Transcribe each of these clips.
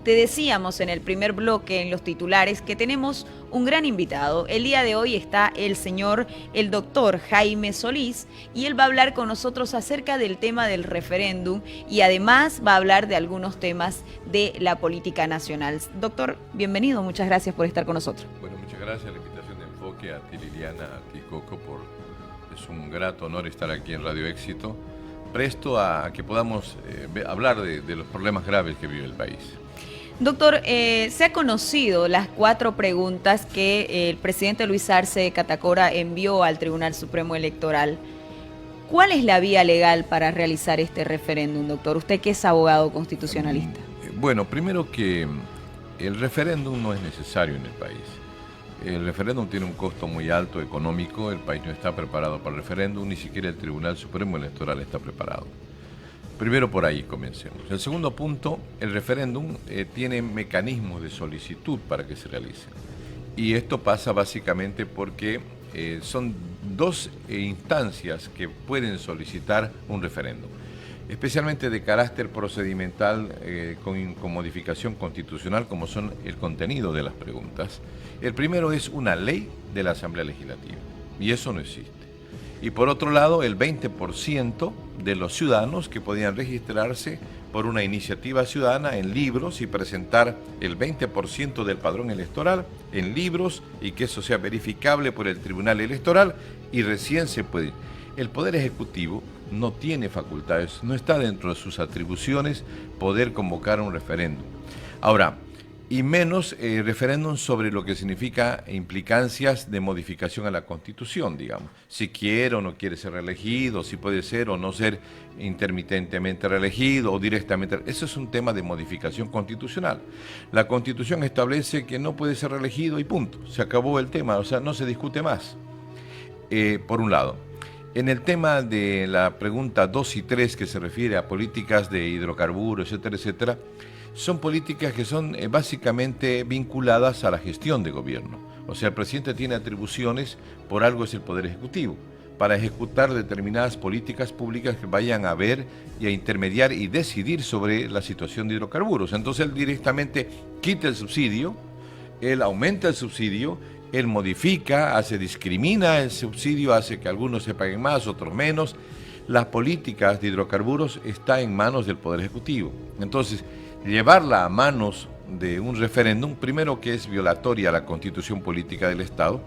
Te decíamos en el primer bloque, en los titulares, que tenemos un gran invitado. El día de hoy está el doctor Jaime Solís, y él va a hablar con nosotros acerca del tema del referéndum y además va a hablar de algunos temas de la política nacional. Doctor, bienvenido, muchas gracias por estar con nosotros. Bueno, muchas gracias a la invitación de Enfoque, a ti Liliana, a ti Coco, es un grato honor estar aquí en Radio Éxito, presto a que podamos hablar de los problemas graves que vive el país. Doctor, se ha conocido las 4 preguntas que el presidente Luis Arce de Catacora envió al Tribunal Supremo Electoral. ¿Cuál es la vía legal para realizar este referéndum, doctor? Usted que es abogado constitucionalista. Bueno, primero que el referéndum no es necesario en el país. El referéndum tiene un costo muy alto económico, el país no está preparado para el referéndum, ni siquiera el Tribunal Supremo Electoral está preparado. Primero por ahí comencemos. El segundo punto, el referéndum tiene mecanismos de solicitud para que se realice. Y esto pasa básicamente porque son 2 instancias que pueden solicitar un referéndum, especialmente de carácter procedimental con modificación constitucional, como son el contenido de las preguntas. El primero es una ley de la Asamblea Legislativa, y eso no existe. Y por otro lado, el 20% de los ciudadanos que podían registrarse por una iniciativa ciudadana en libros y presentar el 20% del padrón electoral en libros y que eso sea verificable por el Tribunal Electoral y recién se puede. El Poder Ejecutivo no tiene facultades, no está dentro de sus atribuciones poder convocar un referéndum. Ahora, y menos referéndum sobre lo que significa implicancias de modificación a la Constitución, digamos. Si quiere o no quiere ser reelegido, si puede ser o no ser intermitentemente reelegido o directamente. Eso es un tema de modificación constitucional. La Constitución establece que no puede ser reelegido y punto. Se acabó el tema, o sea, no se discute más. Por un lado. En el tema de la pregunta 2 y 3, que se refiere a políticas de hidrocarburos, etcétera, etcétera, son políticas que son básicamente vinculadas a la gestión de gobierno. O sea, el presidente tiene atribuciones, por algo es el Poder Ejecutivo, para ejecutar determinadas políticas públicas que vayan a ver y a intermediar y decidir sobre la situación de hidrocarburos. Entonces él directamente quita el subsidio, él aumenta el subsidio, él modifica, discrimina el subsidio, hace que algunos se paguen más, otros menos. Las políticas de hidrocarburos están en manos del Poder Ejecutivo. Entonces, llevarla a manos de un referéndum, primero que es violatoria a la Constitución Política del Estado.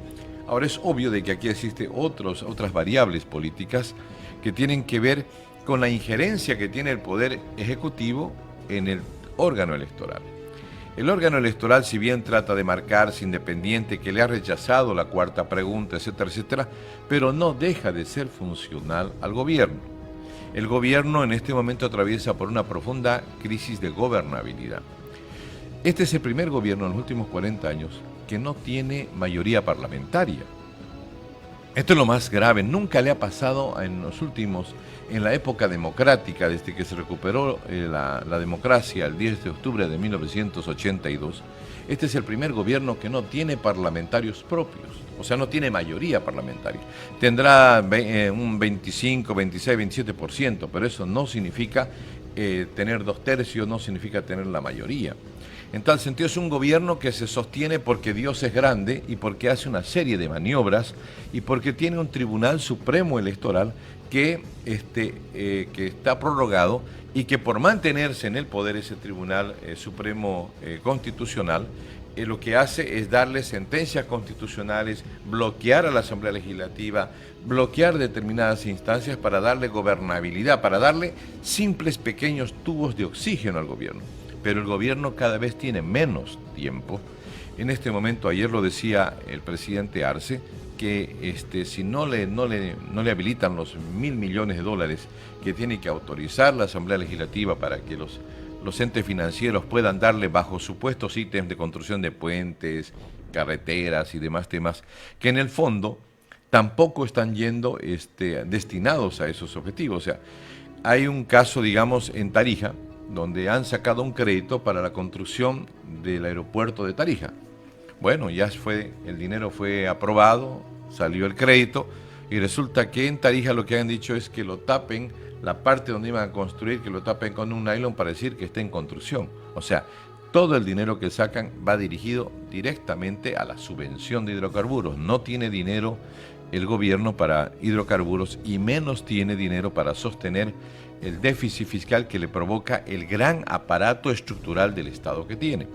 Ahora es obvio de que aquí existen otras variables políticas que tienen que ver con la injerencia que tiene el Poder Ejecutivo en el órgano electoral. El órgano electoral, si bien trata de marcarse independiente, que le ha rechazado la 4ª pregunta, etcétera, etcétera, pero no deja de ser funcional al gobierno. El gobierno en este momento atraviesa por una profunda crisis de gobernabilidad. Este es el primer gobierno en los últimos 40 años que no tiene mayoría parlamentaria. Esto es lo más grave, nunca le ha pasado en la época democrática, desde que se recuperó la democracia el 10 de octubre de 1982. Este es el primer gobierno que no tiene parlamentarios propios, o sea, no tiene mayoría parlamentaria. Tendrá un 25, 26, 27%, pero eso no significa tener 2/3, no significa tener la mayoría. En tal sentido es un gobierno que se sostiene porque Dios es grande y porque hace una serie de maniobras y porque tiene un Tribunal Supremo Electoral que está prorrogado y que por mantenerse en el poder ese Tribunal Supremo Constitucional lo que hace es darle sentencias constitucionales, bloquear a la Asamblea Legislativa, bloquear determinadas instancias para darle gobernabilidad, para darle simples pequeños tubos de oxígeno al gobierno. Pero el gobierno cada vez tiene menos tiempo. En este momento, ayer lo decía el presidente Arce, que si no le habilitan los $1.000 millones que tiene que autorizar la Asamblea Legislativa para que los entes financieros puedan darle bajo supuestos ítems de construcción de puentes, carreteras y demás temas, que en el fondo tampoco están yendo destinados a esos objetivos. O sea, hay un caso, digamos, en Tarija, donde han sacado un crédito para la construcción del aeropuerto de Tarija. Bueno, el dinero fue aprobado, salió el crédito, y resulta que en Tarija lo que han dicho es que lo tapen, la parte donde iban a construir, que lo tapen con un nylon para decir que está en construcción. O sea, todo el dinero que sacan va dirigido directamente a la subvención de hidrocarburos. No tiene dinero el gobierno para hidrocarburos y menos tiene dinero para sostener el déficit fiscal que le provoca el gran aparato estructural del Estado que tiene.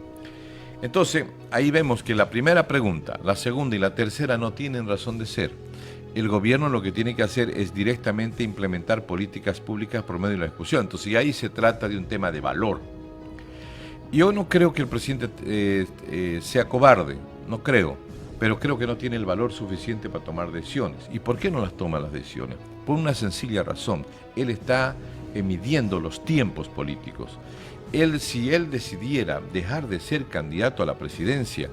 Entonces, ahí vemos que la primera pregunta, la segunda y la tercera no tienen razón de ser. El gobierno lo que tiene que hacer es directamente implementar políticas públicas por medio de la discusión. Entonces, ahí se trata de un tema de valor. Yo no creo que el presidente sea cobarde, no creo, pero creo que no tiene el valor suficiente para tomar decisiones. ¿Y por qué no las toma las decisiones? Por una sencilla razón, él está midiendo los tiempos políticos. Si él decidiera dejar de ser candidato a la presidencia,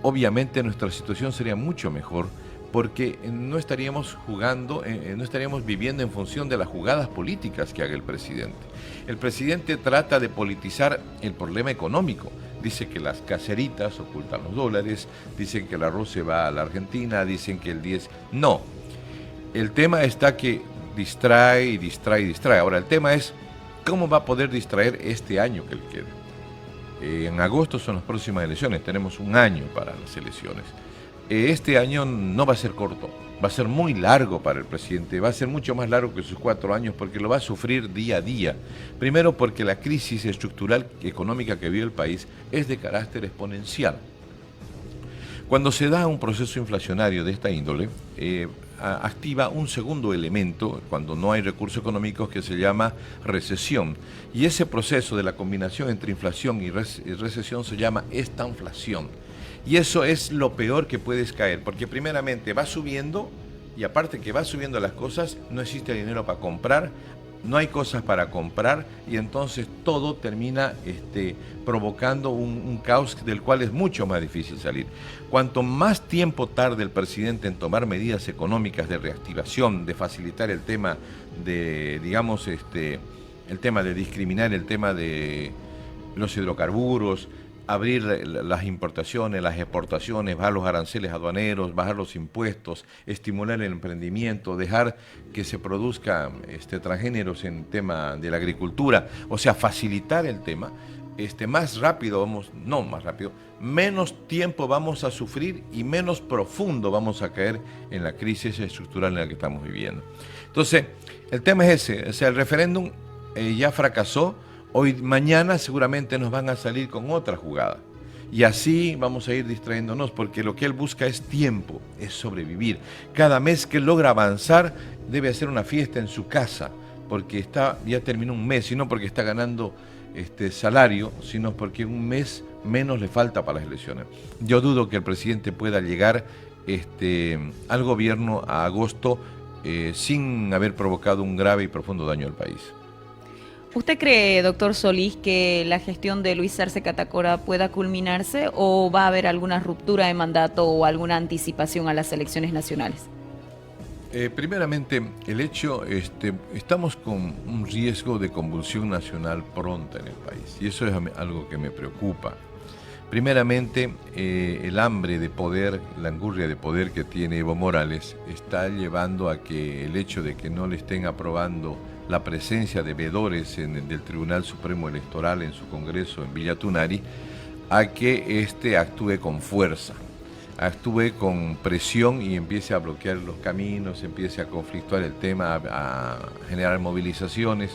obviamente nuestra situación sería mucho mejor, porque no estaríamos jugando, no estaríamos viviendo en función de las jugadas políticas que haga el presidente. El presidente trata de politizar el problema económico. Dice que las caseritas ocultan los dólares, dicen que el arroz se va a la Argentina, dicen que el 10... No, el tema está que distrae y distrae y distrae. Ahora, el tema es cómo va a poder distraer este año que le queda. En agosto son las próximas elecciones, tenemos un año para las elecciones. Este año no va a ser corto, va a ser muy largo para el presidente, va a ser mucho más largo que sus 4 años porque lo va a sufrir día a día. Primero porque la crisis estructural económica que vive el país es de carácter exponencial. Cuando se da un proceso inflacionario de esta índole, activa un segundo elemento cuando no hay recursos económicos que se llama recesión. Y ese proceso de la combinación entre inflación y recesión se llama estanflación. Y eso es lo peor que puedes caer, porque primeramente va subiendo y aparte que va subiendo las cosas, no existe dinero para comprar, no hay cosas para comprar y entonces todo termina provocando un caos del cual es mucho más difícil salir. Cuanto más tiempo tarde el presidente en tomar medidas económicas de reactivación, de facilitar el tema de, digamos, el tema de discriminar el tema de los hidrocarburos, abrir las importaciones, las exportaciones, bajar los aranceles aduaneros, bajar los impuestos, estimular el emprendimiento, dejar que se produzcan transgéneros en tema de la agricultura, o sea, facilitar el tema, más rápido menos tiempo vamos a sufrir y menos profundo vamos a caer en la crisis estructural en la que estamos viviendo. Entonces, el tema es ese, o sea, el referéndum ya fracasó. Hoy, mañana seguramente nos van a salir con otra jugada. Y así vamos a ir distrayéndonos, porque lo que él busca es tiempo, es sobrevivir. Cada mes que logra avanzar, debe hacer una fiesta en su casa, porque ya terminó un mes, y no porque está ganando salario, sino porque un mes menos le falta para las elecciones. Yo dudo que el presidente pueda llegar al gobierno a agosto sin haber provocado un grave y profundo daño al país. ¿Usted cree, doctor Solís, que la gestión de Luis Arce Catacora pueda culminarse o va a haber alguna ruptura de mandato o alguna anticipación a las elecciones nacionales? Primeramente, el hecho, estamos con un riesgo de convulsión nacional pronta en el país y eso es algo que me preocupa. Primeramente, el hambre de poder, la angurria de poder que tiene Evo Morales está llevando a que el hecho de que no le estén aprobando la presencia de veedores del Tribunal Supremo Electoral en su Congreso en Villa Tunari, a que actúe con fuerza, actúe con presión y empiece a bloquear los caminos, empiece a conflictuar el tema, a generar movilizaciones.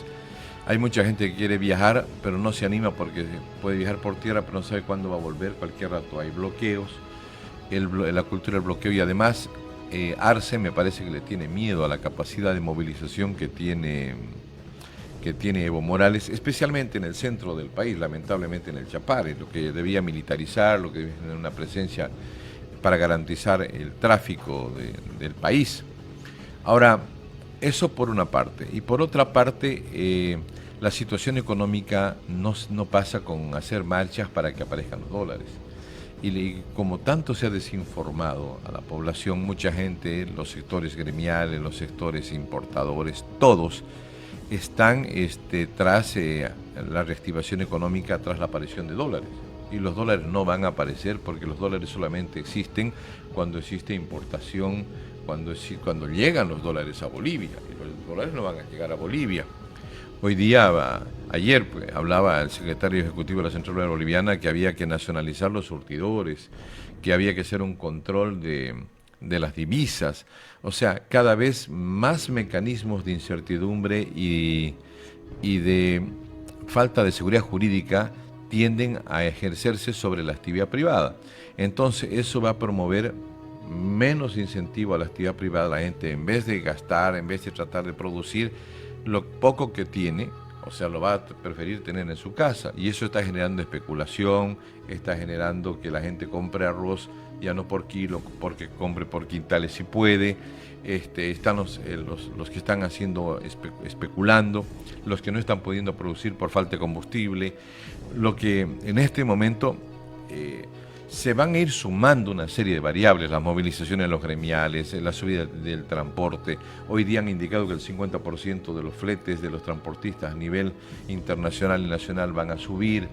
Hay mucha gente que quiere viajar, pero no se anima porque puede viajar por tierra, pero no sabe cuándo va a volver, cualquier rato hay bloqueos, la cultura del bloqueo y además Arce me parece que le tiene miedo a la capacidad de movilización que tiene Evo Morales, especialmente en el centro del país, lamentablemente en el Chapare, lo que debía militarizar, lo que debía tener una presencia para garantizar el tráfico del país. Ahora, eso por una parte. Y por otra parte, la situación económica no pasa con hacer marchas para que aparezcan los dólares. Y como tanto se ha desinformado a la población, mucha gente, los sectores gremiales, los sectores importadores, todos están tras la reactivación económica, tras la aparición de dólares. Y los dólares no van a aparecer porque los dólares solamente existen cuando existe importación, cuando llegan los dólares a Bolivia. Y los dólares no van a llegar a Bolivia. Hoy día, ayer, pues, hablaba el secretario ejecutivo de la Central Obrera Boliviana que había que nacionalizar los surtidores, que había que hacer un control de las divisas. O sea, cada vez más mecanismos de incertidumbre y de falta de seguridad jurídica tienden a ejercerse sobre la actividad privada. Entonces, eso va a promover menos incentivo a la actividad privada. La gente, en vez de gastar, en vez de tratar de producir lo poco que tiene, o sea, lo va a preferir tener en su casa. Y eso está generando especulación, está generando que la gente compre arroz ya no por kilo, porque compre por quintales si puede. Están los que están haciendo, especulando, los que no están pudiendo producir por falta de combustible. Lo que en este momento se van a ir sumando una serie de variables, las movilizaciones de los gremiales, la subida del transporte. Hoy día han indicado que el 50% de los fletes de los transportistas a nivel internacional y nacional van a subir.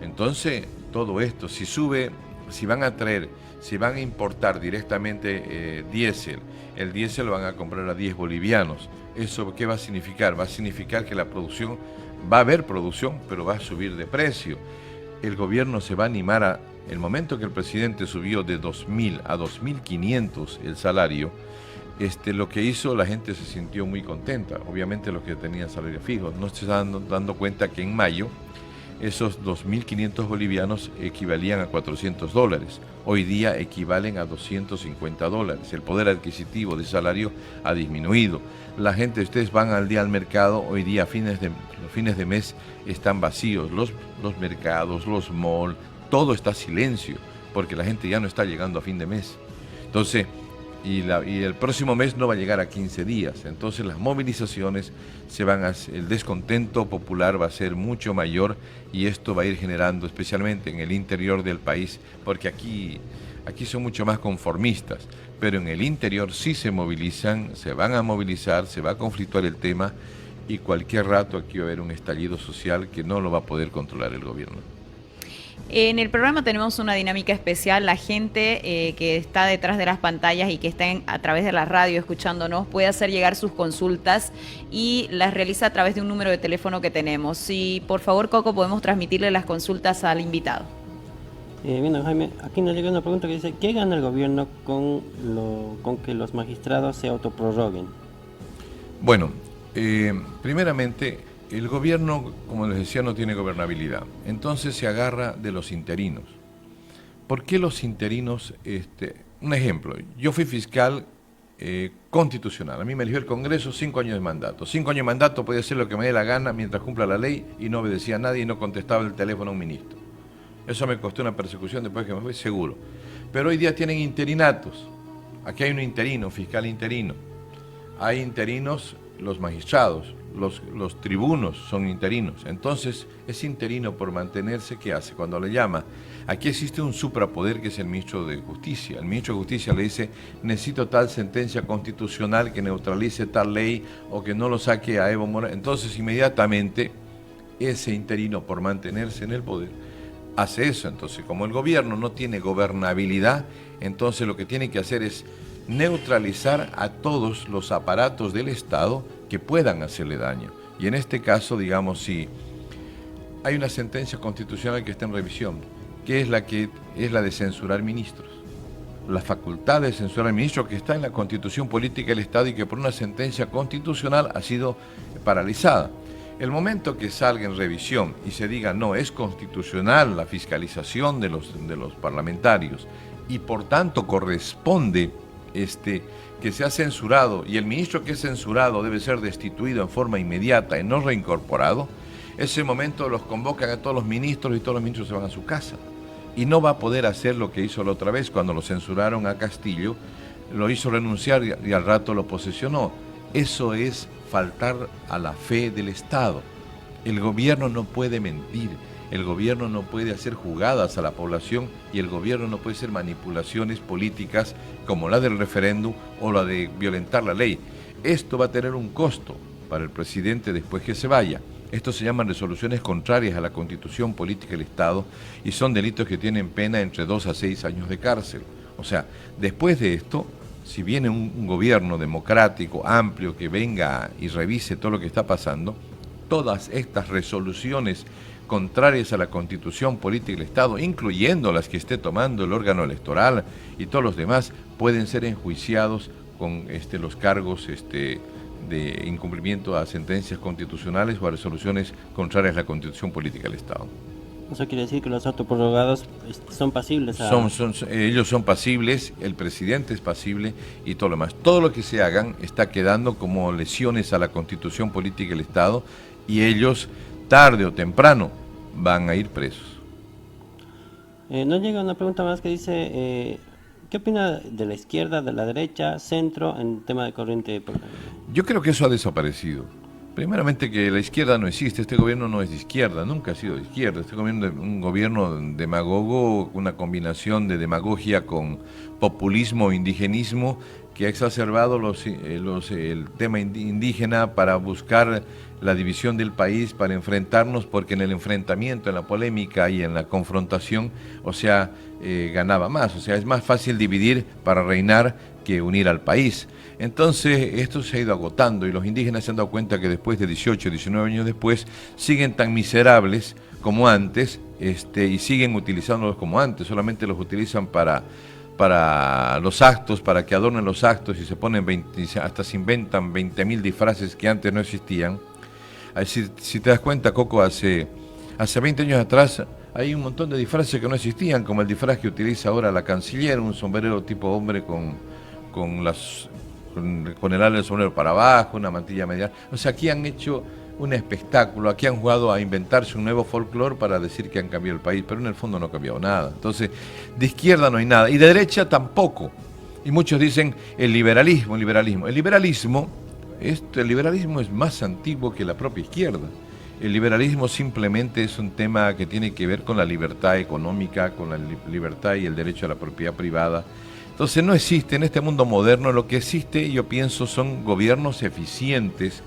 Entonces, todo esto, si van a importar directamente diésel, el diésel lo van a comprar a 10 bolivianos. ¿Eso qué va a significar? Va a significar que la producción, va a haber producción, pero va a subir de precio. El gobierno se va a animar el momento que el presidente subió de 2.000 a 2.500 el salario, lo que hizo, la gente se sintió muy contenta. Obviamente los que tenían salario fijo. No se están dando cuenta que en mayo esos 2.500 bolivianos equivalían a $400. Hoy día equivalen a $250. El poder adquisitivo de salario ha disminuido. La gente, ustedes van al día al mercado, hoy día los fines de mes están vacíos. Los mercados, los malls, todo está silencio, porque la gente ya no está llegando a fin de mes. Entonces, y el próximo mes no va a llegar a 15 días. Entonces las movilizaciones el descontento popular va a ser mucho mayor y esto va a ir generando, especialmente en el interior del país, porque aquí son mucho más conformistas, pero en el interior sí se movilizan, se van a movilizar, se va a conflictuar el tema y cualquier rato aquí va a haber un estallido social que no lo va a poder controlar el gobierno. En el programa tenemos una dinámica especial. La gente que está detrás de las pantallas y que está a través de la radio escuchándonos puede hacer llegar sus consultas y las realiza a través de un número de teléfono que tenemos. Si por favor, Coco, podemos transmitirle las consultas al invitado. Bueno, Jaime, aquí nos llega una pregunta que dice: ¿qué gana el gobierno con que los magistrados se autoprorroguen? Bueno, primeramente, el gobierno, como les decía, no tiene gobernabilidad. Entonces se agarra de los interinos. ¿Por qué los interinos? Un ejemplo, yo fui fiscal constitucional. A mí me eligió el Congreso 5 años de mandato. 5 años de mandato podía hacer lo que me dé la gana mientras cumpla la ley y no obedecía a nadie y no contestaba el teléfono a un ministro. Eso me costó una persecución después que me fui, seguro. Pero hoy día tienen interinatos. Aquí hay un interino, fiscal interino. Hay interinos, los magistrados. Los tribunos son interinos. Entonces, ese interino, por mantenerse, ¿qué hace? Cuando le llama, aquí existe un suprapoder que es el ministro de Justicia. El ministro de Justicia le dice: necesito tal sentencia constitucional que neutralice tal ley o que no lo saque a Evo Morales. Entonces, inmediatamente, ese interino, por mantenerse en el poder, hace eso. Entonces, como el gobierno no tiene gobernabilidad, entonces lo que tiene que hacer es neutralizar a todos los aparatos del Estado que puedan hacerle daño. Y en este caso, digamos, si hay una sentencia constitucional que está en revisión, que es la de censurar ministros. La facultad de censurar ministros que está en la Constitución Política del Estado y que por una sentencia constitucional ha sido paralizada. El momento que salga en revisión y se diga: no, es constitucional la fiscalización de los parlamentarios y por tanto corresponde que se ha censurado y el ministro que es censurado debe ser destituido en forma inmediata y no reincorporado, ese momento los convocan a todos los ministros y todos los ministros se van a su casa. Y no va a poder hacer lo que hizo la otra vez cuando lo censuraron a Castillo, lo hizo renunciar y al rato lo posesionó. Eso es faltar a la fe del Estado. El gobierno no puede mentir. El gobierno no puede hacer jugadas a la población y el gobierno no puede hacer manipulaciones políticas como la del referéndum o la de violentar la ley. Esto va a tener un costo para el presidente después que se vaya. Esto se llaman resoluciones contrarias a la Constitución Política del Estado y son delitos que tienen pena entre 2 a 6 años de cárcel. O sea, después de esto, si viene un gobierno democrático, amplio, que venga y revise todo lo que está pasando, todas estas resoluciones contrarias a la Constitución Política del Estado, incluyendo las que esté tomando el órgano electoral y todos los demás, pueden ser enjuiciados con los cargos de incumplimiento a sentencias constitucionales o a resoluciones contrarias a la Constitución Política del Estado. Eso quiere decir que los autoprorrogados son pasibles a... Ellos son pasibles, el presidente es pasible y todo lo demás. Todo lo que se hagan está quedando como lesiones a la Constitución Política del Estado y ellos, tarde o temprano, van a ir presos. Nos llega una pregunta más que dice, ¿qué opina de la izquierda, de la derecha, centro en tema de corriente? Yo creo que eso ha desaparecido. Primeramente que la izquierda no existe, este gobierno no es de izquierda, nunca ha sido de izquierda, este gobierno es un gobierno demagogo, una combinación de demagogia con populismo, indigenismo, que ha exacerbado el tema indígena para buscar la división del país, para enfrentarnos, porque en el enfrentamiento, en la polémica y en la confrontación, ganaba más, es más fácil dividir para reinar que unir al país. Entonces esto se ha ido agotando y los indígenas se han dado cuenta que después de 18, 19 años después siguen tan miserables como antes y siguen utilizándolos como antes, solamente los utilizan para los actos, para que adornen los actos y se ponen hasta se inventan 20.000 disfraces que antes no existían. Si te das cuenta, Coco, hace 20 años atrás hay un montón de disfraces que no existían, como el disfraz que utiliza ahora la canciller, un sombrero tipo hombre con el ala del sombrero para abajo, una mantilla media. Aquí han hecho un espectáculo, aquí han jugado a inventarse un nuevo folclore para decir que han cambiado el país, pero en el fondo no ha cambiado nada. Entonces, de izquierda no hay nada, y de derecha tampoco. Y muchos dicen el liberalismo. El liberalismo es más antiguo que la propia izquierda. El liberalismo simplemente es un tema que tiene que ver con la libertad económica, con la libertad y el derecho a la propiedad privada. Entonces no existe en este mundo moderno, lo que existe, yo pienso, son gobiernos eficientes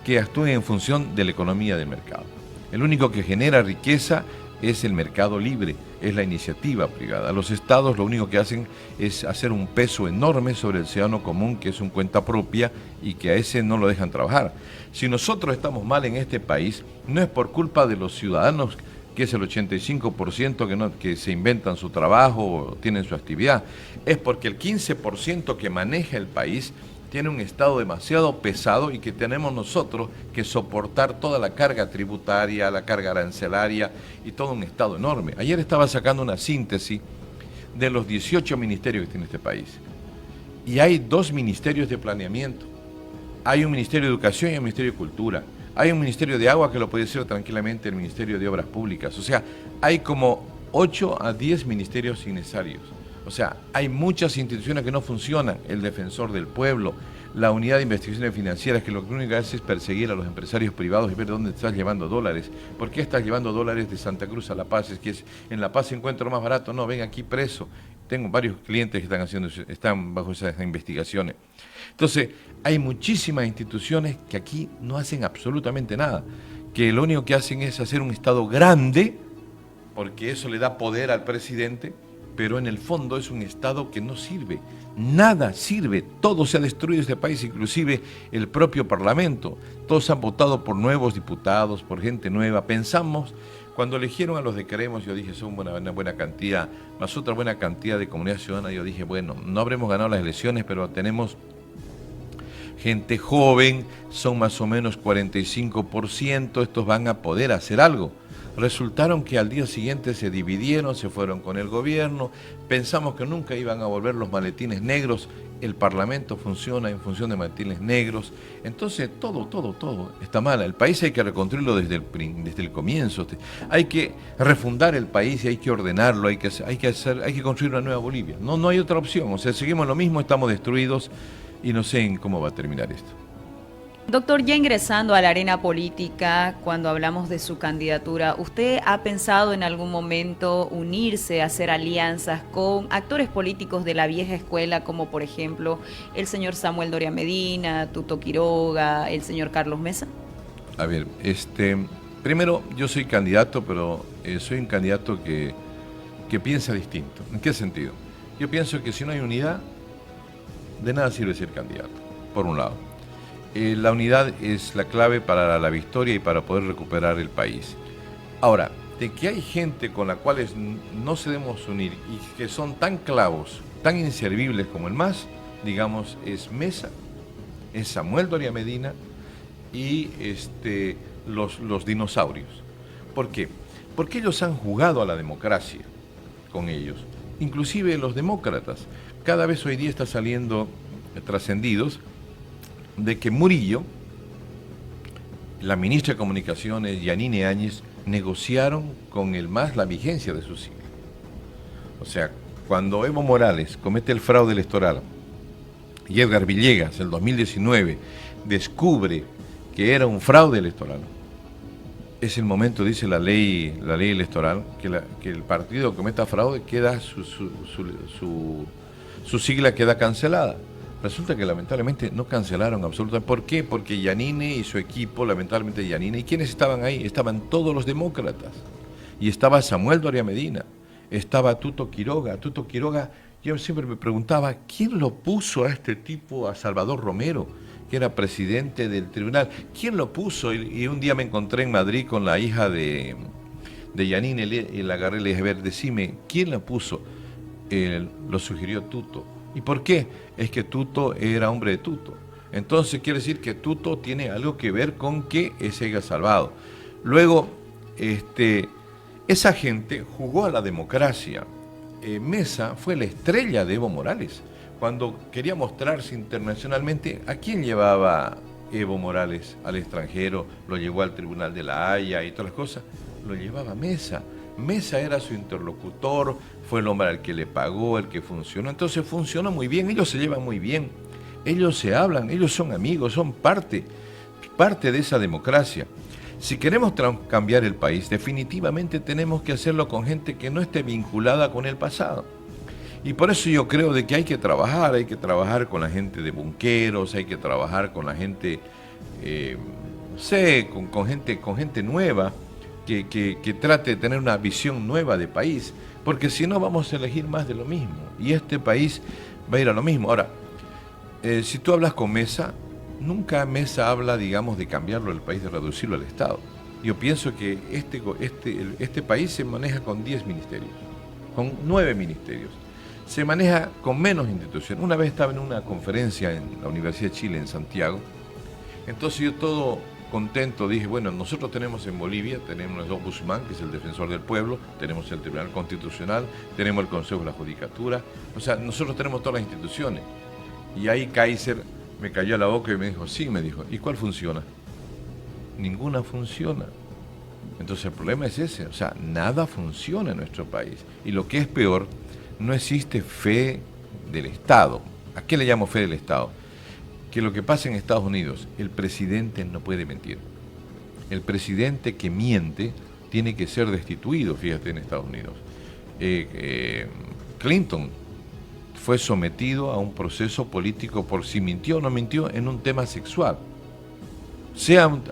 que actúen en función de la economía del mercado. El único que genera riqueza es el mercado libre, es la iniciativa privada. Los estados lo único que hacen es hacer un peso enorme sobre el ciudadano común, que es un cuenta propia y que a ese no lo dejan trabajar. Si nosotros estamos mal en este país, no es por culpa de los ciudadanos, que es el 85% que se inventan su trabajo o tienen su actividad, es porque el 15% que maneja el país tiene un Estado demasiado pesado y que tenemos nosotros que soportar toda la carga tributaria, la carga arancelaria y todo un Estado enorme. Ayer estaba sacando una síntesis de los 18 ministerios que tiene este país y hay 2 ministerios de planeamiento, hay un Ministerio de Educación y un Ministerio de Cultura. Hay un Ministerio de Agua que lo puede ser tranquilamente el Ministerio de Obras Públicas. Hay como 8 a 10 ministerios innecesarios. Hay muchas instituciones que no funcionan. El Defensor del Pueblo, la Unidad de Investigaciones Financieras, que lo único que hace es perseguir a los empresarios privados y ver dónde estás llevando dólares. ¿Por qué estás llevando dólares de Santa Cruz a La Paz? Es que en La Paz se encuentra lo más barato. No, ven aquí preso. Tengo varios clientes que están bajo esas investigaciones. Entonces, hay muchísimas instituciones que aquí no hacen absolutamente nada, que lo único que hacen es hacer un Estado grande, porque eso le da poder al presidente, pero en el fondo es un Estado que no sirve, nada sirve, todo se ha destruido este país, inclusive el propio Parlamento, todos han votado por nuevos diputados, por gente nueva. Pensamos, cuando eligieron a los de Queremos, yo dije, son una buena cantidad, más otra buena cantidad de Comunidad Ciudadana, yo dije, bueno, no habremos ganado las elecciones, pero tenemos gente joven, son más o menos 45%, estos van a poder hacer algo. Resultaron que al día siguiente se dividieron, se fueron con el gobierno, pensamos que nunca iban a volver los maletines negros, el Parlamento funciona en función de maletines negros, entonces todo está mal. El país hay que reconstruirlo desde el comienzo, hay que refundar el país y hay que ordenarlo, hay que construir una nueva Bolivia, no hay otra opción, seguimos lo mismo, estamos destruidos y no sé en cómo va a terminar esto. Doctor, ya ingresando a la arena política, cuando hablamos de su candidatura, ¿usted ha pensado en algún momento unirse, hacer alianzas con actores políticos de la vieja escuela, como por ejemplo el señor Samuel Doria Medina, Tuto Quiroga, el señor Carlos Mesa? A ver, primero yo soy candidato, pero soy un candidato que piensa distinto. ¿En qué sentido? Yo pienso que si no hay unidad, de nada sirve ser candidato, por un lado. La unidad es la clave para la victoria y para poder recuperar el país. Ahora, de que hay gente con la cual no se debemos unir y que son tan clavos, tan inservibles como el MAS, digamos, es Mesa, es Samuel Doria Medina y los dinosaurios. ¿Por qué? Porque ellos han jugado a la democracia con ellos, inclusive los demócratas. Cada vez hoy día está saliendo trascendidos de que Murillo, la ministra de Comunicaciones, Yanine Áñez, negociaron con el MAS la vigencia de su sigla. O sea, cuando Evo Morales comete el fraude electoral y Edgar Villegas, en 2019, descubre que era un fraude electoral, es el momento, dice la ley electoral, que el partido que cometa fraude queda su sigla queda cancelada. Resulta que lamentablemente no cancelaron absolutamente. ¿Por qué? Porque Yanine y su equipo, lamentablemente Yanine, ¿y quiénes estaban ahí? Estaban todos los demócratas. Y estaba Samuel Doria Medina, estaba Tuto Quiroga. Tuto Quiroga, yo siempre me preguntaba, ¿quién lo puso a este tipo, a Salvador Romero, que era presidente del tribunal? ¿Quién lo puso? Y un día me encontré en Madrid con la hija de Yanine y la agarré y le dije, a ver, decime, ¿quién la puso? Lo sugirió Tuto. ¿Y por qué? Es que Tuto era hombre de Tuto. Entonces quiere decir que Tuto tiene algo que ver con que se haya salvado. Luego, esa gente jugó a la democracia. Mesa fue la estrella de Evo Morales. Cuando quería mostrarse internacionalmente, ¿a quién llevaba Evo Morales al extranjero? Lo llevó al Tribunal de la Haya y todas las cosas. Lo llevaba Mesa. Mesa era su interlocutor, fue el hombre al que le pagó, el que funcionó. Entonces funcionó muy bien, ellos se llevan muy bien, ellos se hablan, ellos son amigos, son parte de esa democracia. Si queremos cambiar el país, definitivamente tenemos que hacerlo con gente que no esté vinculada con el pasado. Y por eso yo creo de que hay que trabajar con la gente de Bunqueros, hay que trabajar con la gente, con gente nueva, que trate de tener una visión nueva de país, porque si no vamos a elegir más de lo mismo, y este país va a ir a lo mismo. Ahora, si tú hablas con Mesa, nunca Mesa habla, digamos, de cambiarlo el país, de reducirlo al Estado. Yo pienso que este país se maneja con 10 ministerios, con 9 ministerios, se maneja con menos instituciones. Una vez estaba en una conferencia en la Universidad de Chile, en Santiago, entonces yo todo contento dije, bueno, nosotros tenemos en Bolivia, tenemos el Ombudsman, que es el defensor del pueblo, tenemos el Tribunal Constitucional, tenemos el Consejo de la Judicatura, o sea, nosotros tenemos todas las instituciones. Y ahí Kaiser me cayó a la boca y me dijo, sí, me dijo, ¿y cuál funciona? Ninguna funciona. Entonces el problema es ese, o sea, nada funciona en nuestro país. Y lo que es peor, no existe fe del Estado. ¿A qué le llamo fe del Estado? Que lo que pasa en Estados Unidos, el presidente no puede mentir. El presidente que miente tiene que ser destituido, fíjate, en Estados Unidos. Clinton fue sometido a un proceso político por si mintió o no mintió en un tema sexual.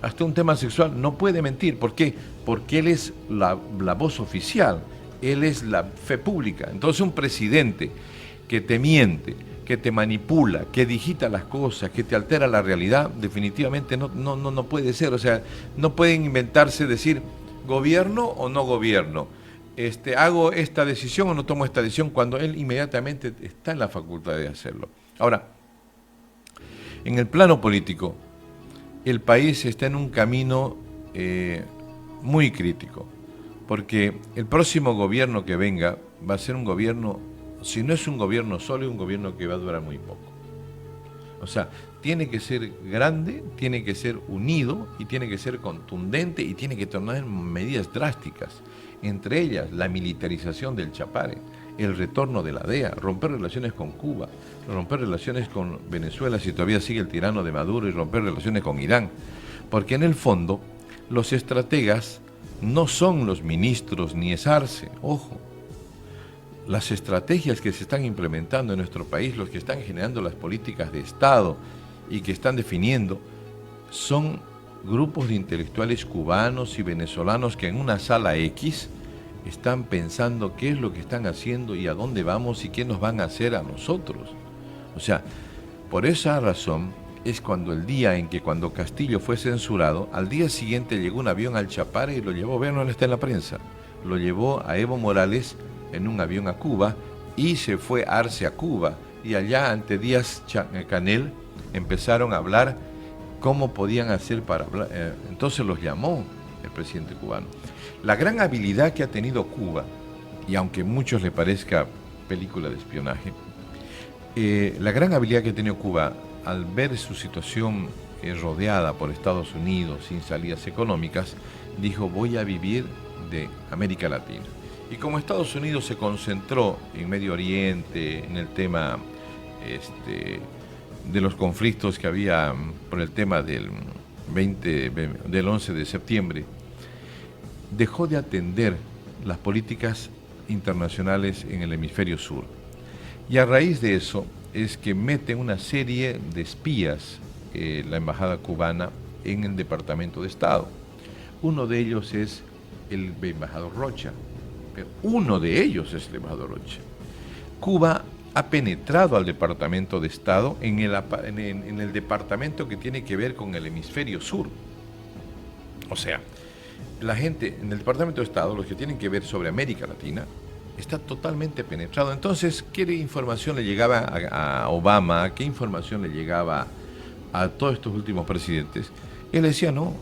Hasta un tema sexual no puede mentir. ¿Por qué? Porque él es la voz oficial, él es la fe pública. Entonces un presidente que te miente, que te manipula, que digita las cosas, que te altera la realidad, definitivamente no puede ser. O sea, no pueden inventarse decir gobierno o no gobierno, hago esta decisión o no tomo esta decisión, cuando él inmediatamente está en la facultad de hacerlo. Ahora, en el plano político, el país está en un camino muy crítico, porque el próximo gobierno que venga va a ser un gobierno, si no es un gobierno solo, es un gobierno que va a durar muy poco. O sea, tiene que ser grande, tiene que ser unido y tiene que ser contundente y tiene que tomar medidas drásticas. Entre ellas, la militarización del Chapare, el retorno de la DEA, romper relaciones con Cuba, romper relaciones con Venezuela si todavía sigue el tirano de Maduro y romper relaciones con Irán. Porque en el fondo, los estrategas no son los ministros ni es Arce, ojo. Las estrategias que se están implementando en nuestro país, los que están generando las políticas de Estado y que están definiendo, son grupos de intelectuales cubanos y venezolanos que en una sala X están pensando qué es lo que están haciendo y a dónde vamos y qué nos van a hacer a nosotros. O sea, por esa razón es cuando el día en que cuando Castillo fue censurado, al día siguiente llegó un avión al Chapare y lo llevó, vean, no está en la prensa, lo llevó a Evo Morales en un avión a Cuba y se fue Arce a Cuba. Y allá ante Díaz Canel empezaron a hablar cómo podían hacer para hablar. Entonces los llamó el presidente cubano. La gran habilidad que ha tenido Cuba, y aunque a muchos les parezca película de espionaje, la gran habilidad que ha tenido Cuba al ver su situación rodeada por Estados Unidos sin salidas económicas, dijo: voy a vivir de América Latina. Y como Estados Unidos se concentró en Medio Oriente, en el tema de los conflictos que había por el tema del 11 de septiembre, dejó de atender las políticas internacionales en el hemisferio sur. Y a raíz de eso es que mete una serie de espías la embajada cubana en el Departamento de Estado. Uno de ellos es el embajador Rocha. Pero uno de ellos es el embajador Rocha. Cuba ha penetrado al Departamento de Estado en el departamento que tiene que ver con el hemisferio sur. O sea, la gente en el Departamento de Estado, los que tienen que ver sobre América Latina, está totalmente penetrado. Entonces, ¿qué información le llegaba a Obama? ¿Qué información le llegaba a todos estos últimos presidentes? Él decía: no,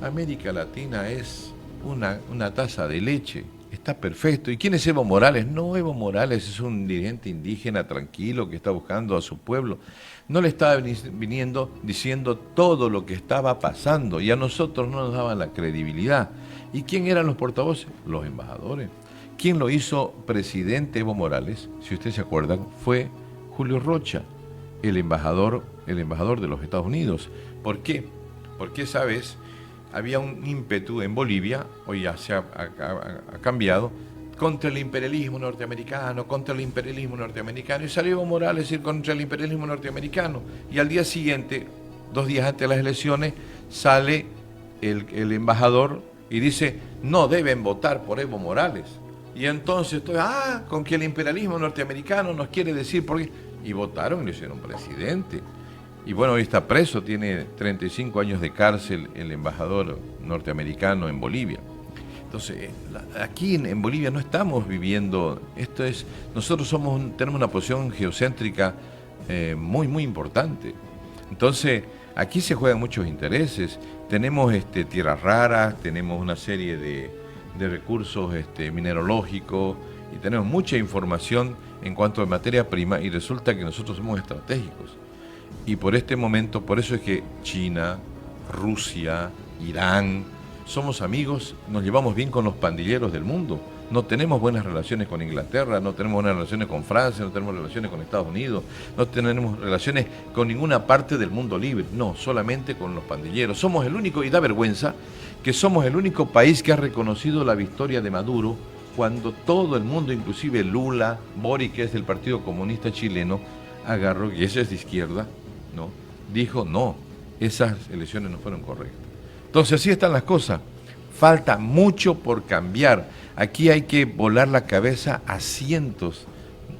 América Latina es una taza de leche, está perfecto. ¿Y quién es Evo Morales? No, Evo Morales es un dirigente indígena tranquilo que está buscando a su pueblo. No le estaba viniendo diciendo todo lo que estaba pasando, y a nosotros no nos daban la credibilidad. ¿Y quién eran los portavoces? Los embajadores. ¿Quién lo hizo presidente Evo Morales? Si ustedes se acuerdan, fue Julio Rocha, el embajador de los Estados Unidos. ¿Por qué? Porque esa vez había un ímpetu en Bolivia, hoy ya se ha cambiado, contra el imperialismo norteamericano, y salió Evo Morales a ir contra el imperialismo norteamericano. Y al día siguiente, 2 días antes de las elecciones, sale el embajador y dice: no deben votar por Evo Morales. Y entonces, con que el imperialismo norteamericano nos quiere decir por qué. Y votaron y lo hicieron presidente. Y bueno, hoy está preso, tiene 35 años de cárcel el embajador norteamericano en Bolivia. Entonces, aquí en Bolivia no estamos viviendo, nosotros tenemos una posición geocéntrica muy, muy importante. Entonces, aquí se juegan muchos intereses. Tenemos tierras raras, tenemos una serie de recursos mineralógicos, y tenemos mucha información en cuanto a materia prima, y resulta que nosotros somos estratégicos. Y por este momento, por eso es que China, Rusia, Irán, somos amigos, nos llevamos bien con los pandilleros del mundo. No tenemos buenas relaciones con Inglaterra, no tenemos buenas relaciones con Francia, no tenemos relaciones con Estados Unidos, no tenemos relaciones con ninguna parte del mundo libre, no, solamente con los pandilleros. Somos el único, y da vergüenza, que somos el único país que ha reconocido la victoria de Maduro, cuando todo el mundo, inclusive Lula, Boric, que es del Partido Comunista Chileno, agarró, y ese es de izquierda, ¿no? Dijo: no, esas elecciones no fueron correctas. Entonces así están las cosas. Falta mucho por cambiar. Aquí hay que volar la cabeza a cientos,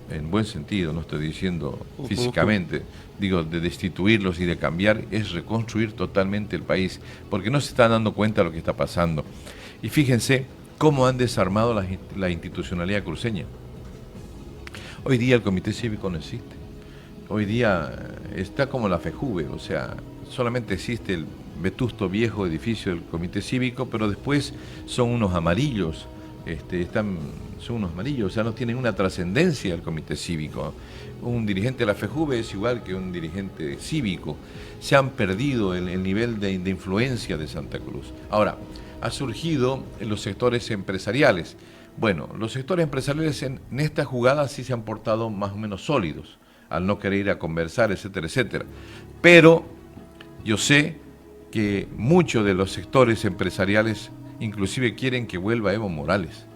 en buen sentido, no estoy diciendo físicamente, digo, de destituirlos y de cambiar, es reconstruir totalmente el país, porque no se están dando cuenta de lo que está pasando. Y fíjense cómo han desarmado la institucionalidad cruceña. Hoy día el Comité Cívico no existe. Hoy día está como la FEJUVE, o sea, solamente existe el vetusto viejo edificio del Comité Cívico, pero después son unos amarillos, son unos amarillos, o sea, no tienen una trascendencia el Comité Cívico. Un dirigente de la FEJUVE es igual que un dirigente cívico. Se han perdido el nivel de influencia de Santa Cruz. Ahora, ha surgido en los sectores empresariales. Bueno, los sectores empresariales en esta jugada sí se han portado más o menos sólidos, al no querer ir a conversar, etcétera, etcétera. Pero yo sé que muchos de los sectores empresariales inclusive quieren que vuelva Evo Morales,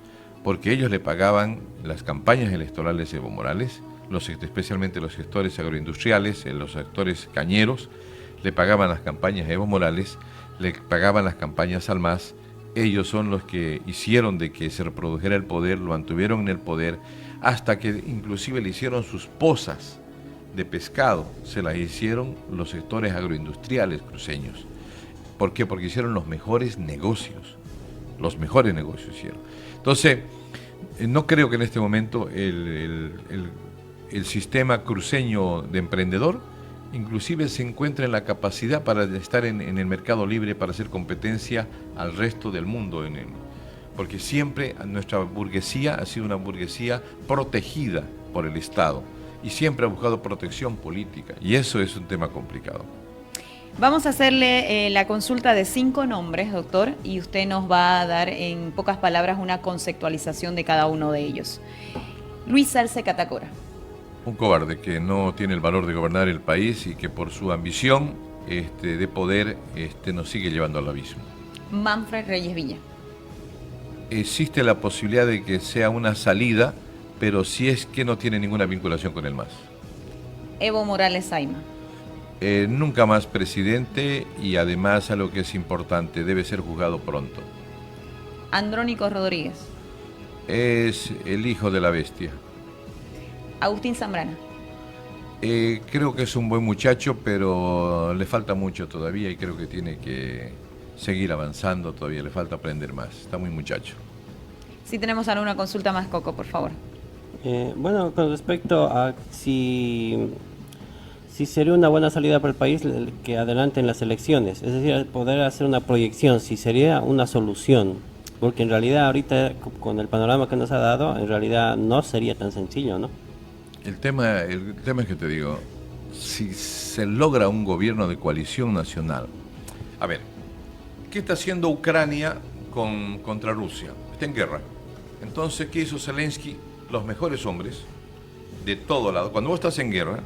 porque ellos le pagaban las campañas electorales de Evo Morales, especialmente los sectores agroindustriales, los sectores cañeros, le pagaban las campañas a Evo Morales, le pagaban las campañas al MAS. Ellos son los que hicieron de que se reprodujera el poder, lo mantuvieron en el poder, hasta que inclusive le hicieron sus pozas de pescado se las hicieron los sectores agroindustriales cruceños. ¿Por qué? Porque hicieron los mejores negocios hicieron. Entonces, no creo que en este momento el sistema cruceño de emprendedor inclusive se encuentre en la capacidad para estar en el mercado libre, para hacer competencia al resto del mundo, porque siempre nuestra burguesía ha sido una burguesía protegida por el Estado y siempre ha buscado protección política, y eso es un tema complicado. Vamos a hacerle la consulta de 5 nombres, doctor, y usted nos va a dar en pocas palabras una conceptualización de cada uno de ellos. Luis Arce Catacora. Un cobarde que no tiene el valor de gobernar el país y que por su ambición de poder nos sigue llevando al abismo. Manfred Reyes Villa. Existe la posibilidad de que sea una salida, pero si es que no tiene ninguna vinculación con el MAS. Evo Morales Saima. Nunca más presidente, y además, algo que es importante, debe ser juzgado pronto. Andrónico Rodríguez. Es el hijo de la bestia. Agustín Zambrana. Creo que es un buen muchacho, pero le falta mucho todavía y creo que tiene que seguir avanzando todavía, le falta aprender más, está muy muchacho. Si tenemos alguna consulta más, Coco, por favor. Bueno, con respecto a si sería una buena salida para el país que adelanten las elecciones, es decir, poder hacer una proyección, si sería una solución, porque en realidad ahorita con el panorama que nos ha dado, en realidad no sería tan sencillo, ¿no? El tema es que te digo, si se logra un gobierno de coalición nacional, a ver, ¿qué está haciendo Ucrania contra Rusia? Está en guerra. Entonces, ¿qué hizo Zelensky? Los mejores hombres de todo lado. Cuando vos estás en guerra,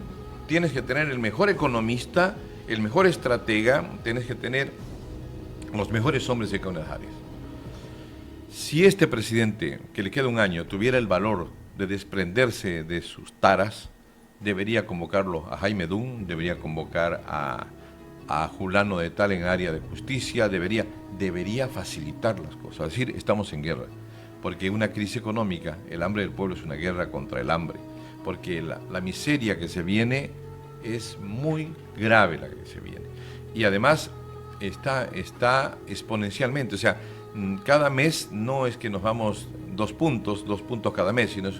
tienes que tener el mejor economista, el mejor estratega, tienes que tener los mejores hombres de cada una de las áreas. Si este presidente, que le queda un año, tuviera el valor de desprenderse de sus taras, debería convocarlo a Jaime Dunn, debería convocar a Julano de Tal en área de justicia, debería facilitar las cosas. Es decir, estamos en guerra, porque una crisis económica, el hambre del pueblo es una guerra contra el hambre, porque la miseria que se viene es muy grave, la que se viene. Y además está exponencialmente, o sea, cada mes no es que nos vamos 2 puntos cada mes, sino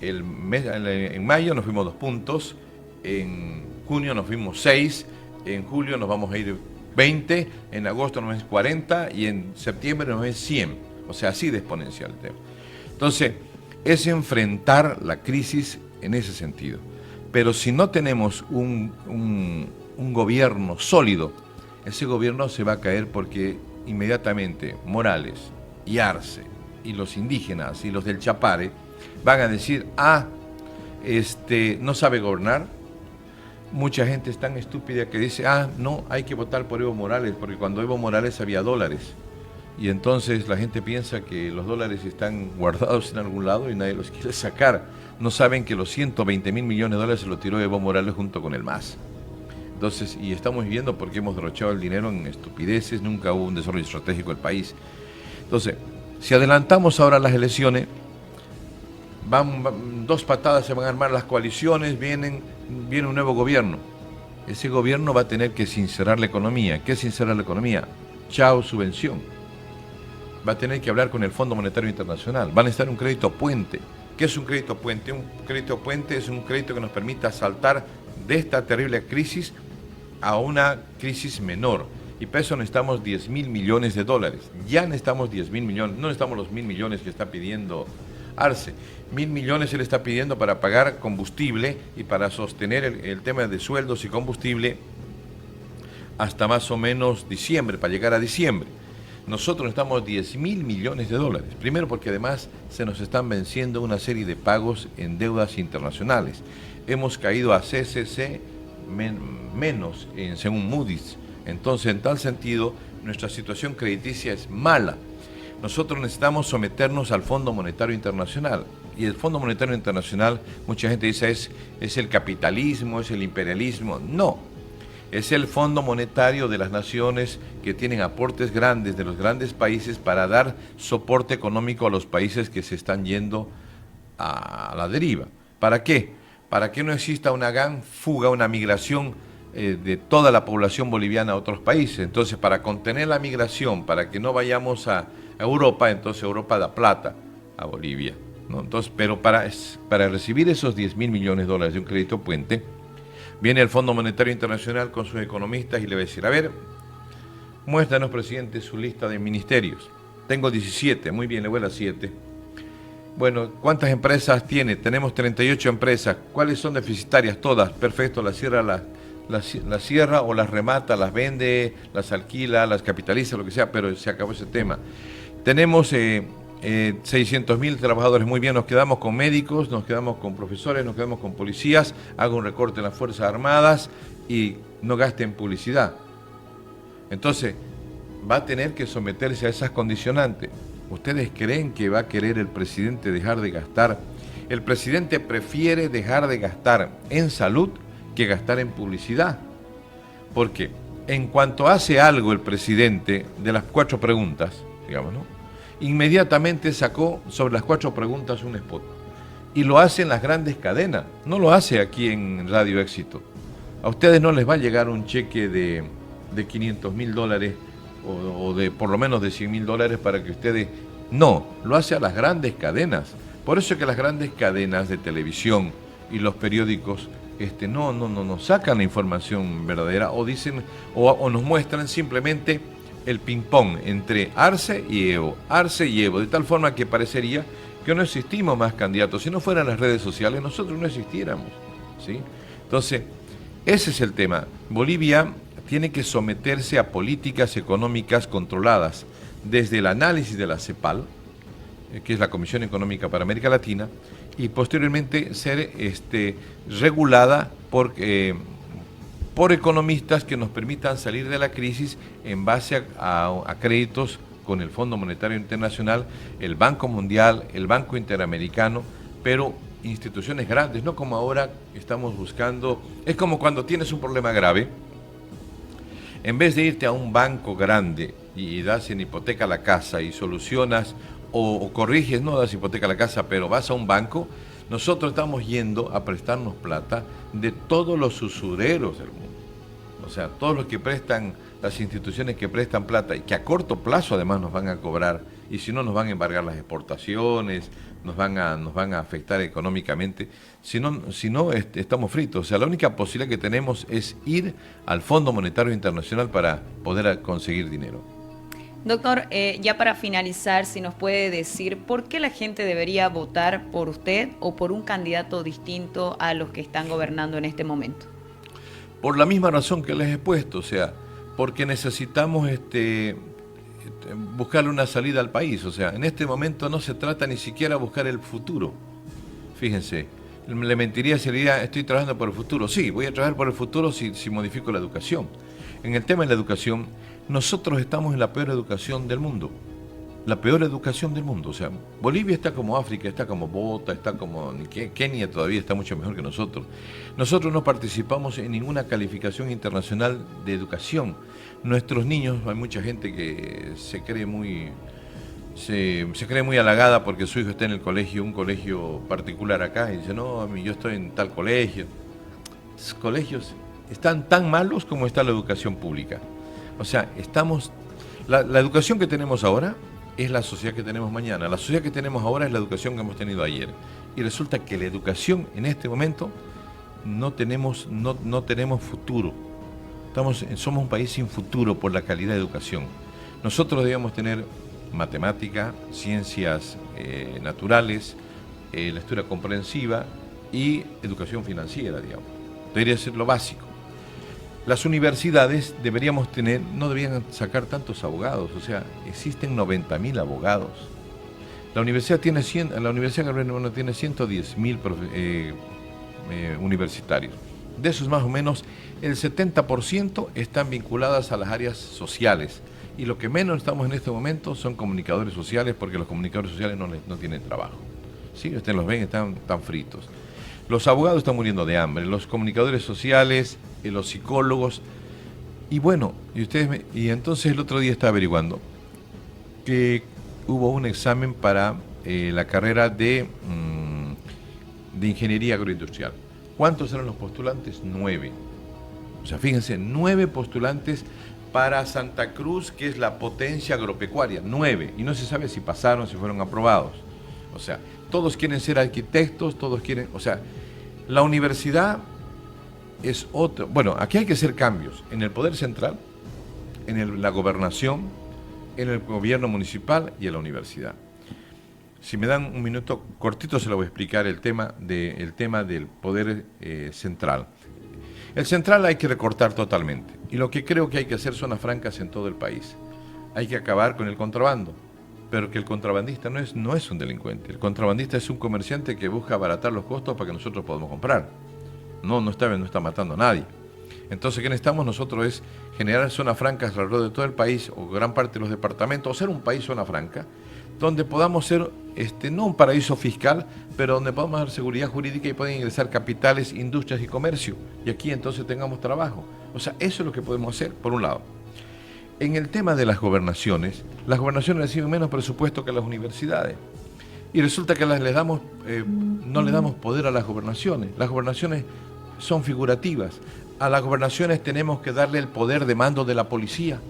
en mayo nos fuimos 2 puntos, en junio nos fuimos 6, en julio nos vamos a ir 20, en agosto nos es 40 y en septiembre nos es 100, o sea, así de exponencial el tema. Entonces, es enfrentar la crisis en ese sentido. Pero si no tenemos un gobierno sólido, ese gobierno se va a caer porque inmediatamente Morales y Arce y los indígenas y los del Chapare van a decir, no sabe gobernar. Mucha gente es tan estúpida que dice, no, hay que votar por Evo Morales, porque cuando Evo Morales había dólares. Y entonces la gente piensa que los dólares están guardados en algún lado y nadie los quiere sacar. No saben que los 120.000 millones de dólares se los tiró Evo Morales junto con el MAS. Entonces, y estamos viendo porque hemos derrochado el dinero en estupideces, nunca hubo un desarrollo estratégico del país. Entonces, si adelantamos ahora las elecciones, van 2 patadas, se van a armar las coaliciones, viene un nuevo gobierno. Ese gobierno va a tener que sincerar la economía. ¿Qué es sincerar la economía? Chao subvención. Va a tener que hablar con el Fondo Monetario Internacional. Va a necesitar un crédito puente. ¿Qué es un crédito puente? Un crédito puente es un crédito que nos permita saltar de esta terrible crisis a una crisis menor. Y para eso necesitamos 10.000 millones de dólares. Ya necesitamos 10.000 millones, no necesitamos los 1.000 millones que está pidiendo Arce. 1.000 millones él está pidiendo para pagar combustible y para sostener el tema de sueldos y combustible hasta más o menos diciembre, para llegar a diciembre. Nosotros necesitamos 10.000 millones de dólares. Primero porque además se nos están venciendo una serie de pagos en deudas internacionales. Hemos caído a CCC menos, según Moody's. Entonces, en tal sentido, nuestra situación crediticia es mala. Nosotros necesitamos someternos al Fondo Monetario Internacional. Y el Fondo Monetario Internacional, mucha gente dice, es el capitalismo, es el imperialismo. No, es el Fondo Monetario de las naciones que tienen aportes grandes de los grandes países para dar soporte económico a los países que se están yendo a la deriva. ¿Para qué? para que no exista una gran fuga, una migración de toda la población boliviana a otros países. Entonces, para contener la migración, para que no vayamos a Europa, entonces Europa da plata a Bolivia, ¿no? Entonces, pero para recibir esos 10.000 millones de dólares de un crédito puente, viene el Fondo Monetario Internacional con sus economistas y le va a decir, a ver, muéstranos, presidente, su lista de ministerios. Tengo 17, muy bien, le voy a las 7. Bueno, ¿cuántas empresas tiene? Tenemos 38 empresas. ¿Cuáles son deficitarias? Todas. Perfecto, las cierra o las remata, las vende, las alquila, las capitaliza, lo que sea, pero se acabó ese tema. Tenemos 600.000 trabajadores, muy bien, nos quedamos con médicos, nos quedamos con profesores, nos quedamos con policías, hago un recorte en las Fuerzas Armadas y no gaste en publicidad. Entonces, va a tener que someterse a esas condicionantes. ¿Ustedes creen que va a querer el presidente dejar de gastar? El presidente prefiere dejar de gastar en salud que gastar en publicidad. Porque en cuanto hace algo el presidente de las 4 preguntas, digamos, ¿no? Inmediatamente sacó sobre las 4 preguntas un spot. Y lo hace en las grandes cadenas, no lo hace aquí en Radio Éxito. A ustedes no les va a llegar un cheque de 500.000 dólares o de por lo menos de 100.000 dólares para que ustedes... No, lo hace a las grandes cadenas. Por eso es que las grandes cadenas de televisión y los periódicos no sacan la información verdadera o dicen o nos muestran simplemente el ping-pong entre Arce y Evo, de tal forma que parecería que no existimos más candidatos. Si no fueran las redes sociales, nosotros no existiéramos, ¿sí? Entonces, ese es el tema. Bolivia tiene que someterse a políticas económicas controladas desde el análisis de la CEPAL, que es la Comisión Económica para América Latina, y posteriormente ser regulada por economistas que nos permitan salir de la crisis en base a créditos con el Fondo Monetario Internacional, el Banco Mundial, el Banco Interamericano, pero instituciones grandes, no como ahora estamos buscando. Es como cuando tienes un problema grave, en vez de irte a un banco grande y das en hipoteca la casa y solucionas o corriges, no das hipoteca a la casa, pero vas a un banco, nosotros estamos yendo a prestarnos plata de todos los usureros del mundo. O sea, todos los que prestan, las instituciones que prestan plata y que a corto plazo además nos van a cobrar, y si no nos van a embargar las exportaciones, nos van a afectar económicamente, si no estamos fritos. O sea, la única posibilidad que tenemos es ir al Fondo Monetario Internacional para poder conseguir dinero. Doctor, ya para finalizar, si nos puede decir por qué la gente debería votar por usted o por un candidato distinto a los que están gobernando en este momento. Por la misma razón que les he puesto, o sea, porque necesitamos buscarle una salida al país. O sea, en este momento no se trata ni siquiera de buscar el futuro. Fíjense, le mentiría si le diría estoy trabajando por el futuro. Sí, voy a trabajar por el futuro si modifico la educación. En el tema de la educación, nosotros estamos en la peor educación del mundo. La peor educación del mundo. O sea, Bolivia está como África, está como Bogotá, está como Kenia, todavía está mucho mejor que nosotros. Nosotros no participamos en ninguna calificación internacional de educación. Nuestros niños, hay mucha gente que se cree muy halagada porque su hijo está en el colegio, un colegio particular acá, y dice, no, yo estoy en tal colegio. Los colegios están tan malos como está la educación pública. O sea, la educación que tenemos ahora es la sociedad que tenemos mañana. La sociedad que tenemos ahora es la educación que hemos tenido ayer. Y resulta que la educación en este momento no tenemos futuro. Somos un país sin futuro por la calidad de educación. Nosotros debíamos tener matemática, ciencias naturales, lectura comprensiva y educación financiera, digamos. Debería ser lo básico. Las universidades no deberían sacar tantos abogados, o sea, existen 90.000 abogados. La Universidad Gabriel tiene 110.000 universitarios. De esos más o menos el 70% están vinculadas a las áreas sociales. Y lo que menos estamos en este momento son comunicadores sociales, porque los comunicadores sociales no tienen trabajo. ¿Sí? Ustedes los ven, están fritos. Los abogados están muriendo de hambre, los comunicadores sociales, los psicólogos. Y bueno, y entonces el otro día estaba averiguando que hubo un examen para la carrera de ingeniería agroindustrial. ¿Cuántos eran los postulantes? 9. O sea, fíjense, 9 postulantes para Santa Cruz, que es la potencia agropecuaria. 9. Y no se sabe si pasaron, si fueron aprobados. O sea, todos quieren ser arquitectos, todos quieren... O sea, la universidad es otro... Bueno, aquí hay que hacer cambios en el poder central, en la gobernación, en el gobierno municipal y en la universidad. Si me dan un minuto cortito se lo voy a explicar el tema del poder central. El central hay que recortar totalmente. Y lo que creo que hay que hacer zonas francas en todo el país. Hay que acabar con el contrabando. Pero que el contrabandista no es un delincuente. El contrabandista es un comerciante que busca abaratar los costos para que nosotros podamos comprar. No está matando a nadie. Entonces, ¿qué necesitamos nosotros? Es generar zonas francas alrededor de todo el país, o gran parte de los departamentos, o ser un país zona franca, donde podamos ser, no un paraíso fiscal, pero donde podamos dar seguridad jurídica y pueden ingresar capitales, industrias y comercio. Y aquí entonces tengamos trabajo. O sea, eso es lo que podemos hacer, por un lado. En el tema de las gobernaciones reciben menos presupuesto que las universidades. Y resulta que no le damos poder a las gobernaciones. Las gobernaciones son figurativas. A las gobernaciones tenemos que darle el poder de mando de la policía.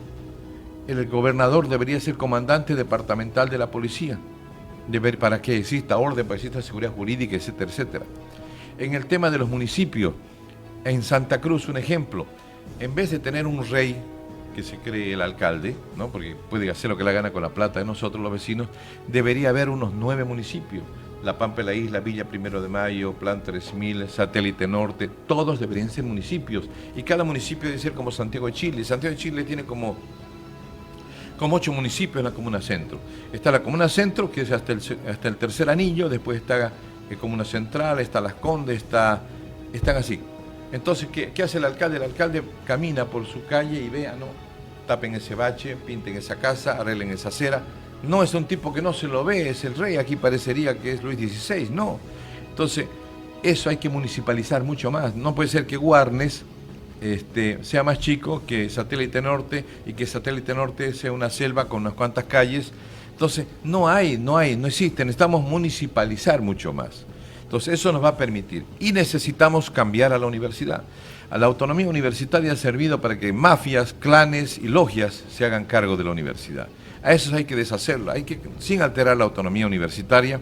El gobernador debería ser comandante departamental de la policía, para que exista orden, para que exista seguridad jurídica, etcétera, etcétera. En el tema de los municipios, en Santa Cruz, un ejemplo, en vez de tener un rey que se cree el alcalde, ¿no? Porque puede hacer lo que le gana con la plata de nosotros los vecinos, debería haber unos 9 municipios. La Pampa de la Isla, Villa Primero de Mayo, Plan 3000, Satélite Norte, todos deberían ser municipios. Y cada municipio debe ser como Santiago de Chile. Santiago de Chile tiene como 8 municipios en la Comuna Centro. Está la Comuna Centro, que es hasta el tercer anillo, después está Comuna Central, está Las Condes, están así. Entonces, ¿qué hace el alcalde? El alcalde camina por su calle y vea, ¿no? Tapen ese bache, pinten esa casa, arreglen esa acera. No es un tipo que no se lo ve, es el rey, aquí parecería que es Luis XVI, no. Entonces, eso hay que municipalizar mucho más. No puede ser que Guarnes sea más chico que Satélite Norte y que Satélite Norte sea una selva con unas cuantas calles. Entonces, no existe, necesitamos municipalizar mucho más. Entonces, eso nos va a permitir. Y necesitamos cambiar a la universidad. A la autonomía universitaria ha servido para que mafias, clanes y logias se hagan cargo de la universidad. A eso hay que deshacerlo, sin alterar la autonomía universitaria,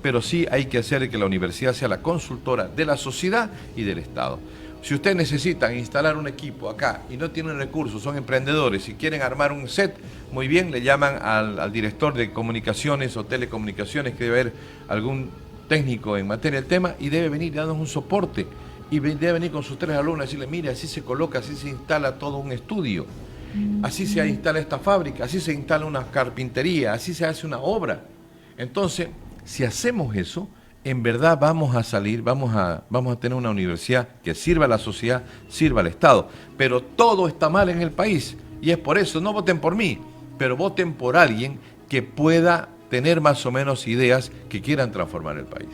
pero sí hay que hacer que la universidad sea la consultora de la sociedad y del Estado. Si ustedes necesitan instalar un equipo acá y no tienen recursos, son emprendedores y quieren armar un set, muy bien, le llaman al director de comunicaciones o telecomunicaciones, que debe haber algún técnico en materia del tema, y debe venir dándonos un soporte, y debe venir con sus 3 alumnos y decirle, mire, así se coloca, así se instala todo un estudio. Así se instala esta fábrica, así se instala una carpintería, así se hace una obra. Entonces, si hacemos eso, en verdad vamos a tener una universidad que sirva a la sociedad, sirva al Estado. Pero todo está mal en el país y es por eso, no voten por mí, pero voten por alguien que pueda tener más o menos ideas que quieran transformar el país.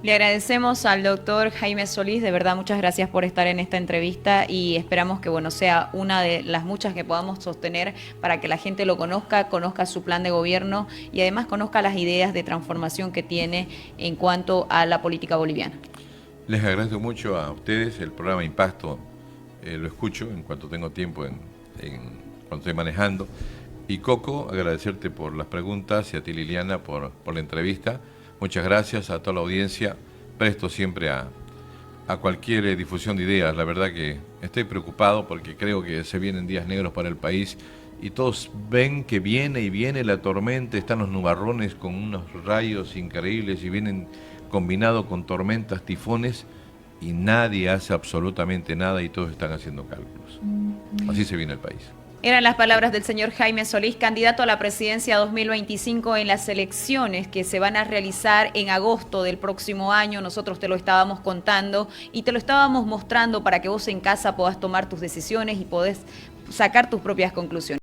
Le agradecemos al doctor Jaime Solís, de verdad muchas gracias por estar en esta entrevista y esperamos que sea una de las muchas que podamos sostener para que la gente lo conozca su plan de gobierno y además conozca las ideas de transformación que tiene en cuanto a la política boliviana. Les agradezco mucho a ustedes, el programa Impacto lo escucho en cuanto tengo tiempo, cuando estoy manejando. Y Coco, agradecerte por las preguntas y a ti Liliana por la entrevista. Muchas gracias a toda la audiencia. Presto siempre a cualquier difusión de ideas. La verdad que estoy preocupado porque creo que se vienen días negros para el país y todos ven que viene la tormenta, están los nubarrones con unos rayos increíbles y vienen combinados con tormentas, tifones y nadie hace absolutamente nada y todos están haciendo cálculos. Así se viene el país. Eran las palabras del señor Jaime Solís, candidato a la presidencia 2025 en las elecciones que se van a realizar en agosto del próximo año. Nosotros te lo estábamos contando y te lo estábamos mostrando para que vos en casa puedas tomar tus decisiones y podés sacar tus propias conclusiones.